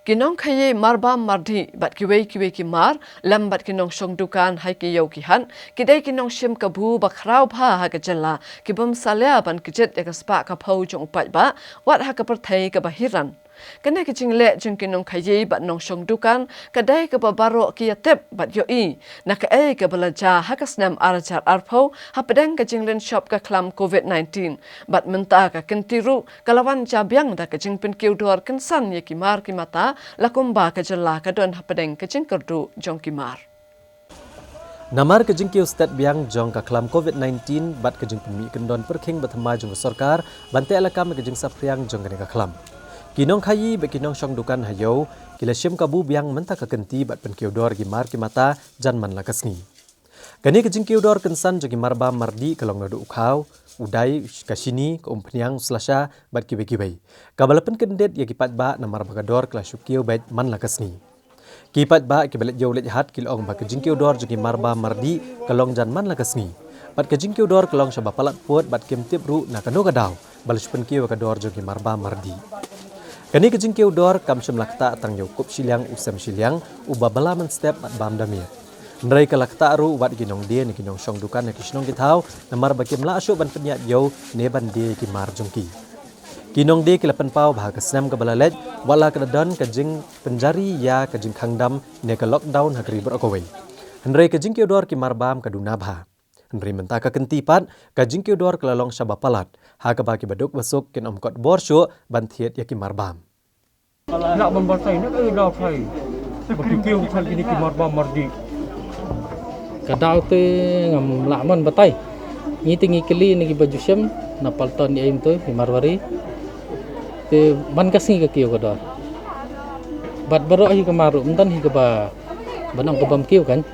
Kinong khaye marba mardi bat kiwe ki mar lam bat kinong shong dukan hai ki yau ki han kidai kinong shim kabu bakrau pha ha ka jalla kibum salya ban kijet ya spa ka phau jong pat ba wat ha ka perthai ka bahiran kana ki jingle jing kinong khaye bat nong shong dukan kadai ka baro ki yatep bat yo I na ka ai ka balaja ha ka snam arachar arpho ha pedang ka jinglen shop ka klam covid-19 bat menta ka kentiru kalawan jabyang da ka jingpin kiudor kan san ye ki mar ki mata lakumba ka jalla ka don ha pedang ka jing kerdu jong ki mar Namar ke jingkiu stat biang jong ka klam COVID-19 bat ke jing pemi kendon perking bathama jong sarkar bante alakam ke jing sapriang jong ka klam. Kinong khayi be kinong shong dukan hayo kila shim kabu biang menta ka kenti bat pen kiodor gi mar ki mata jan man lakasni. Kani ke jing kiodor kensan jong marba mardi kalong nadu ukhaw udai kasini ke umpniang slasha bat ki begi bai. Kabalapen kendet ya ki pat ba namar bagador kla shukio bat man lakasni. Kipat ba ke belet jauh hat kilong ba ke jingkiu dor jogi marba mardi kalong jan man lakasni bat ke jingkiu dor kalong shaba palat puat bat kem tip ru na kano kadau balus penkiu ka dor jogi marba mardi kani ke jingkiu dor kam sham lakta tang yokup silyang usam silyang uba balaman step bat bam damir ndrai ka lakta ru wat ginong dia ni ginong shong dukan na kisnong githau na marba kem la asyo ban penya yo ne ban dia ki mar jongki Kinong de kilapan pau bahag senam ke balalet wala ke dan ke jing penjari ya ke jing khangdam ne ke lockdown hagri berokowai. Henry ke jing kiodor ki marbam ke dunabha. Henry menta ke kentipat ke jing kiodor ke lalong sabapalat. Ha ke bagi baduk besuk kin omkot borsyo bantiet ya ki marbam. Nak membantai nak dah kai. Berfikir pasal kini ki marbam mardi. Kadau te ngam laman batai. Ni tingi keli ni ki baju syam na palton ni aim tu ki marwari. Te ban kasing ke kiu kadar bat baro hi kamaru mentan hi ba banang ke bam kiu kan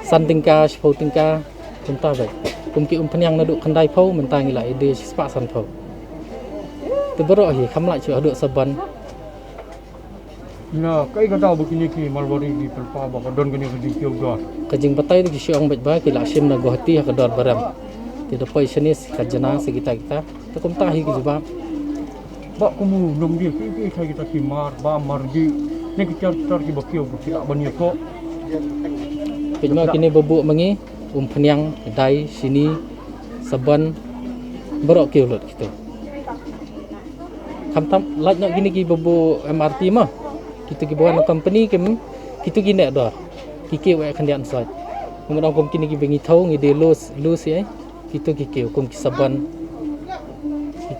san tingka shpo tingka tenta ba kum ki penyang nadu kandai phau mentang ila ide spa san phau te baro hi khamla chu adu saban na kai ka tahu begini ki malwari di pelpa ba don gini ke kiu dor kajing batai tu ki syong bet ba ki la sim na gohati ha kadar baram ti do poi senis kajana segita kita te kum ta hi ki juba Bak kamu nung dia kita ki marba mardi ni kita tar ki bakiu ki abani ko Pijma kini bubuk mengi penyang dai sini saban berok kiu lot gitu kamtam laj nak gini ki bubu MRT mah kita ki bawa company kem kita gini dah ki wa kandian sat kemudian kum kini ki bengi thau ngi de lus ya kita ki kum ki saban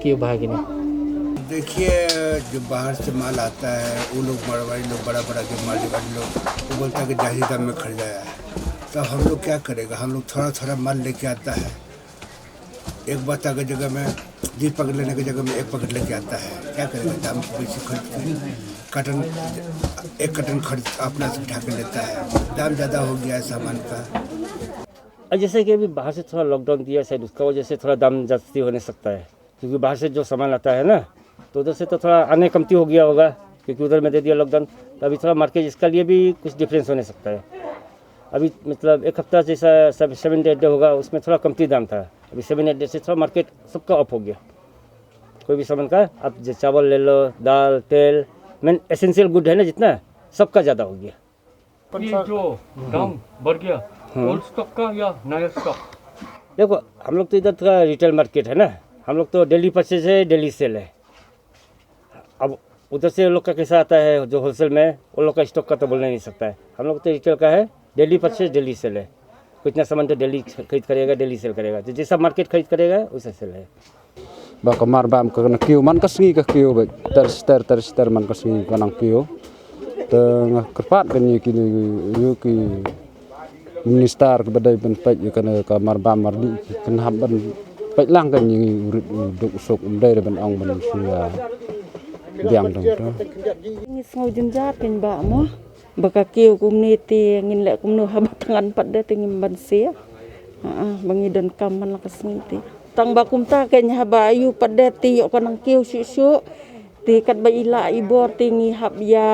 ki bahagi ni देखिए जो बाहर से माल आता है वो लोग मारवाड़ी लोग बड़ा बड़ा जो माल लोग वो बोलता है कि जाहिर दाम में खरीदाया है तो हम लोग क्या करेगा हम लोग थोड़ा थोड़ा माल लेके आता है एक बता की जगह में 20 पकड़ लेने की जगह में 1 पकड़ लेके आता है क्या करेगा दाम बेसी खरीद कटन एक कटन खरीद अपना से उठा के लेता है दाम ज़्यादा हो गया है सामान का जैसे कि अभी बाहर से थोड़ा लॉकडाउन दिया शायद उसका वजह से थोड़ा दाम जास्ती होने सकता है क्योंकि बाहर से जो सामान आता है ना तो उधर से तो थोड़ा आने कमती हो गया होगा क्योंकि उधर में दे दिया लॉकडाउन तो अभी थोड़ा मार्केट इसका लिए भी कुछ डिफरेंस होने सकता है अभी मतलब एक हफ्ता जैसा सब 7-8 डे होगा उसमें थोड़ा कमती दाम था अभी 7-8 डे से थोड़ा मार्केट सबका ऑफ हो गया कोई भी सामान का आप जो चावल ले लो दाल तेल मेन एसेंशियल गुड है ना जितना सबका ज़्यादा हो गया ये जो दाम बढ़ गया ओल्ड स्टॉक का या नया स्टॉक देखो हम लोग तो इधर थोड़ा रिटेल मार्केट है ना हम लोग तो डेली परचेज है डेली सेल है अब उधर से लोग का कैसा आता है जो होलसेल में उन लोग का स्टॉक का तो बोलना नहीं सकता है हम लोग तो रिटेल का है डेली परचेज डेली सेल है कितना सामान तो डेली खरीद करेगा डेली सेल करेगा तो जैसा मार्केट खरीद करेगा वैसा सेल है Baka marbam ka na kiu man kasngi ka kiu ba ter man kasngi ka nang kiu teng kerpat kan ni kini yu ki minister ke badai ben pet yu kana ka marbam mardi kan haban pet lang kan ni urit duk sok umdai ben ong ben sia biang dong to ngis ngau jenjat kan ba mo baka kiu kum ni ti ngin le kum no habat ngan pat de tingim ban sia bangi dan kam man kasngi ti tang bakum ta ken haba ayu pada ti yo kanang kiu su ti kat ba ila ibor ti ngi hab ya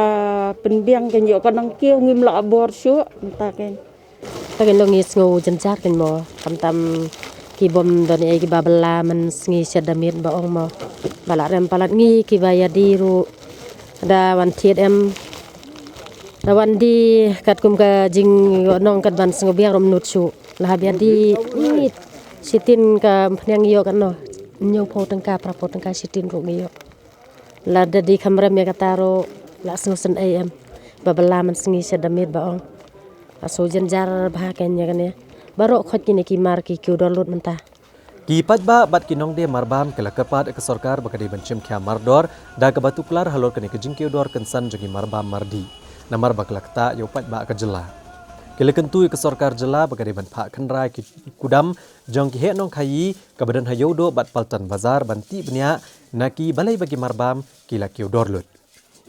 penbiang ken yo kanang kiu ngim la bor su ta ken ta ken long is ngo janjar ken mo tam ki bom don e ki babala man ngi sedamit ba ong mo bala rem palat ngi ki ba ya diru ada wan tiet em wan di kat kum ka jing nong kat ban sengobiang rom nut su lah bia di ni sitin ka pnyang yo kan no nyo po tengka pra po tengka sitin ro ngiyo la di kamera me kataro la sen am babala man singi sedamit baong aso jenjar bah kenya kan ya baro khot kini ki mar ki kyu download mentah Ki pajba bat kinong de marbam ke lakarpat ke sarkar bakadi bencim kya mardor da ke batu klar halor kene ke jingkiu dor kensan jogi marbam mardi namar baklakta yo pajba ke jela kele kentu ke sarkar jela bakadi ban phak khanrai ki kudam jong ki he nong khayi ke badan hayodo bat paltan bazar banti bnya naki balai bagi marbam kila kiu dor lut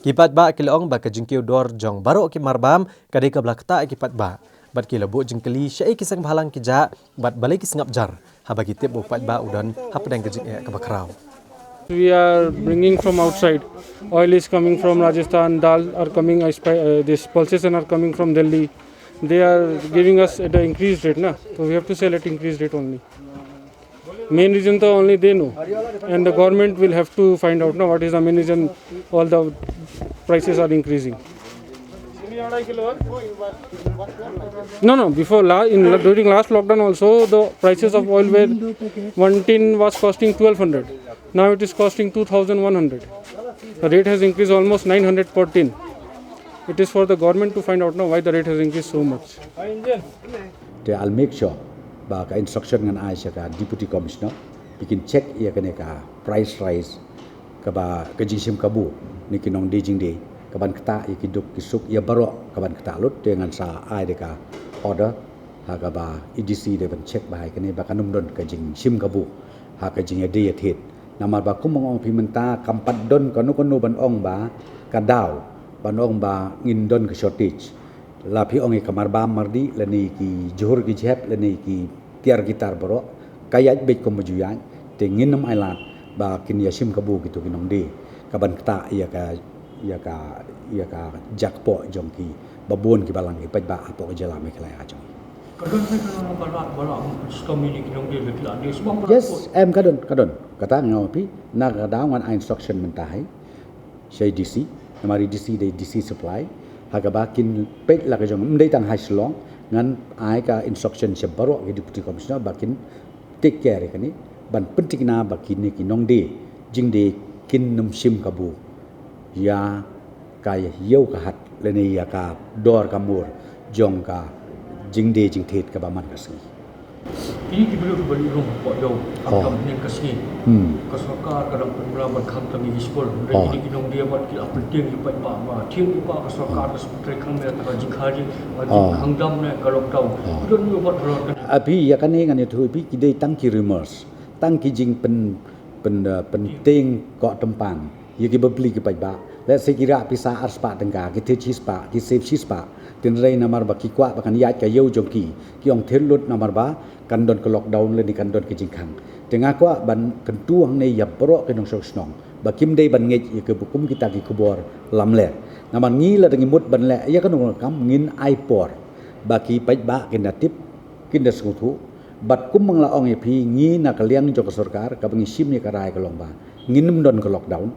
ki pajba kele ong ba ke jingkiu dor jong baro ki marbam kade ke blakta ki pajba bat kila bo jingkeli syai ki sang bhalang ki ja bat balai ki sengap jar habagi tip bo pajba udan hapdang ke jing ke bakrau. We are bringing from outside. Oil is coming from Rajasthan, dal are coming, this pulsation are coming from Delhi. They are giving us at an increased rate, na? So we have to sell at increased rate only. Main reason to only they know, and the government will have to find out now what is the main reason all the prices are increasing. No. Before during last lockdown also the prices of oil were 1 tin was costing 1200. Now it is costing 2100. The rate has increased almost 900 per tin. It is for the government to find out now why the rate has increased so much. I'll make sure baka instruction ngan ai ka deputy commissioner bikin check ia kene ka price rise ka ba kejingsim kabu niki nong dejing de kaban kata ikiduk kisuk ia baro kaban kata lut dengan sa ai deka order ha ka ba EDC de ban check ba kene ba kanum don kejingsim kabu ha kejing de yathet namar ba kum mong pimenta kampat don kanu ban ong ba kadaw ban ong ba ngin don ke shortage la phi ong kamar ba mardi lani ki johor ki jep lani ki tiar gitar baro kayat bet ko majuyan te nginam ailat ba kin yasim kabu gitu kinong de kaban kata ia ka jakpo jongki babon ki balang ipat ba apo jala me kala ajong yes em kadon kata ngau pi na kadawan instruction mentahai sei DC namari DC de DC supply hagabakin pet la ka jong mdei tang haislong ngan ai ka instruction sebaro ke deputy commissioner bakin take care kani ban penting na bakin ni kinong de jing de kin num sim kabu ya kaya yau ka hat leni ya ka dor kamur jong ka jing de jing thet ka ba man kasni ini dibeli beli rumah pak jauh akam yang kasni ke sarkar kadang pemulaman kham kami iskol dari ini kinong dia buat kila penting ipat ba ma ting ipa ke sarkar ke seperti kham ya ta jikhaji hangdam ne kalau tahu don yo buat rot abi ya kan ngan itu bi kidai tang ki rumors tang ki jing penting kok tempan ya ki beli ki ba let sekira pisa arspa tengka ki techi spa ki save spa tin rei namar ba ki kwa ba kan yat ka yau jongki ki ong thelut namar ba kan don ke lockdown le ni kan don ke jingkhang tengah kwa ban kentuang ne ya pro ke nong sok snong ba kim dei ban ngej ye ke bukum kita ki kubor lamle namar ngi la dengi mut ban le ya kan nong kam ngin ai por ba ki pai ba kin da tip kin da skutu bat kum mangla ong e phi ngi na ka liang jok sarkar ka bangi sim ni ka rai ka long ba nginum don ke lockdown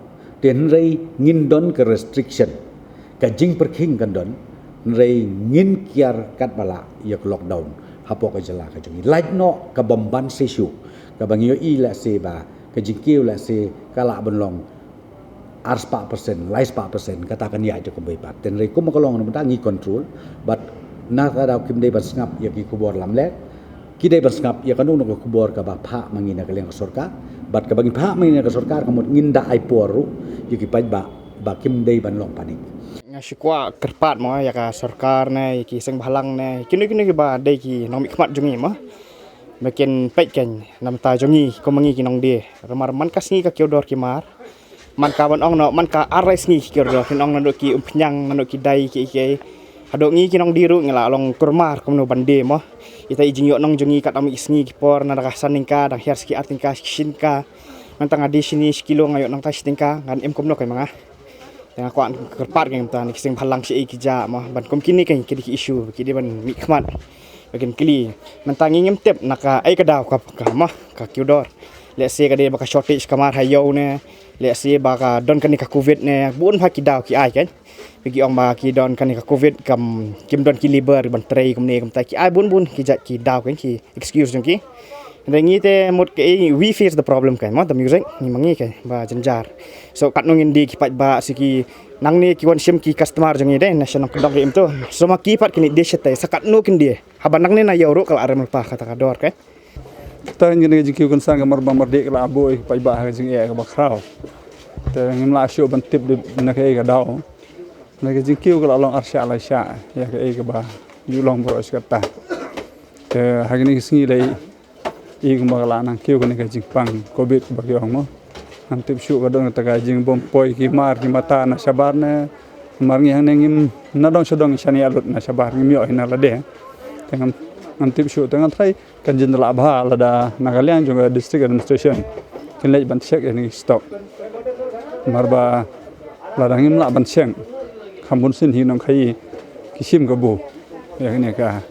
ten rei ngin don ke restriction ka jing perking kan don rei ngin kiar kat bala ya lockdown hapo ka jala ka jungi like no ka bomban sesu ka bangyo I la se ba ka jingkiu la se kala bonlong ars pa persen lais pa persen kata kan ya jo ko be pat ten rei kum ka long no ngi control but na ka daw kim dei ban ngap ya ki kubor lam le ki dei ban ngap ya kanung no ko kubor ka ba pha mangina ka leng sorka bat ka bangi pha mangina ka sorkar kamot nginda ai poru ya ki pai ba kim dei ban long panik ngasikwa kerpat mo ya ka sarkar ne ki seng bhalang ne kini ki ba dei ki nong mi khmat jungi ma makin pek ken nam ta jungi ko mangi ki nong de ramar man kasni ka kiodor ki mar man ka ban ong no man ka ares ni ki kiodor ki nong nando ki umpnyang nando ki dai ki hadok ngi ki nong diru ngela long kurmar ko no bande mo ita ijing yo nong jungi kat ami isni ki por na ka saningka dang hias ki artingka shinka mantang adi sini sekilo ngayo nang tas tingka ngan em kom no kai manga tengah kuat kerpat yang tan kising halang si ikija mah ban kom kini kan kidi isu kidi ban mikmat bagian kili mentang ngem tep naka ai kadaw ka mah ka kiudor let's say kada baka shortage kamar hayo ne let's say baka don kan ka covid ne bun pha ki daw ki ai kan bagi ong ba ki don kan ka covid kam kim don ki liber ban trei kam ne kam ta ki ai bun ki jat ki daw kan ki excuse jong ki rengi te mot ke we face the problem kan ma the music ni mangi kan ba janjar so kat nongin di ki pat ba siki nang ni ki won sim ki customer jong ide national kedok im tu so ma ki pat ki de sete sakat no kin dia haban nang ni na yoro kal aram pa kata kador kan ta ngene jiki kon sang mar bamar de la boy pai ba ha jing e ka ba khrao ta ngim la sho ban tip de na ke ga daw na ke jiki ko la long arsha la sha ya ke e ka ba yu long bro skata ta ha ni singi dai i ko ma la na ke ko ne ka jing pang covid ba ke mo an tip shu ga dong ta ga jing bom poi ki mar ki mata na sabar ne mar ngi hang ngim na dong shodong shani alut na sabar ngim yo ina la de tengam antip shu tengah trai kan jenderal abha lada Nagalian juga district administration kan lej ban check ini stop marba lada ngim la ban cheng khambun sin hi nong khai kisim ka bu ya ne ka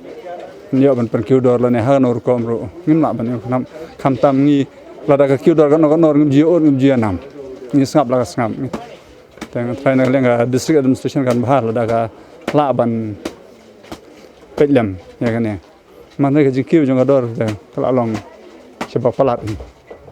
nyo ban per kyudor la ne ha nor kom ro ngim la ban nam kham tam ngi lada ka kyudor ka nor ngim ji or ngim ji nam ni sngap la sngap tengah trai Nagalian district administration kan bha lada ka la ban petlem ya kan ne mana ke jiki jong ador kalau long sebab pelat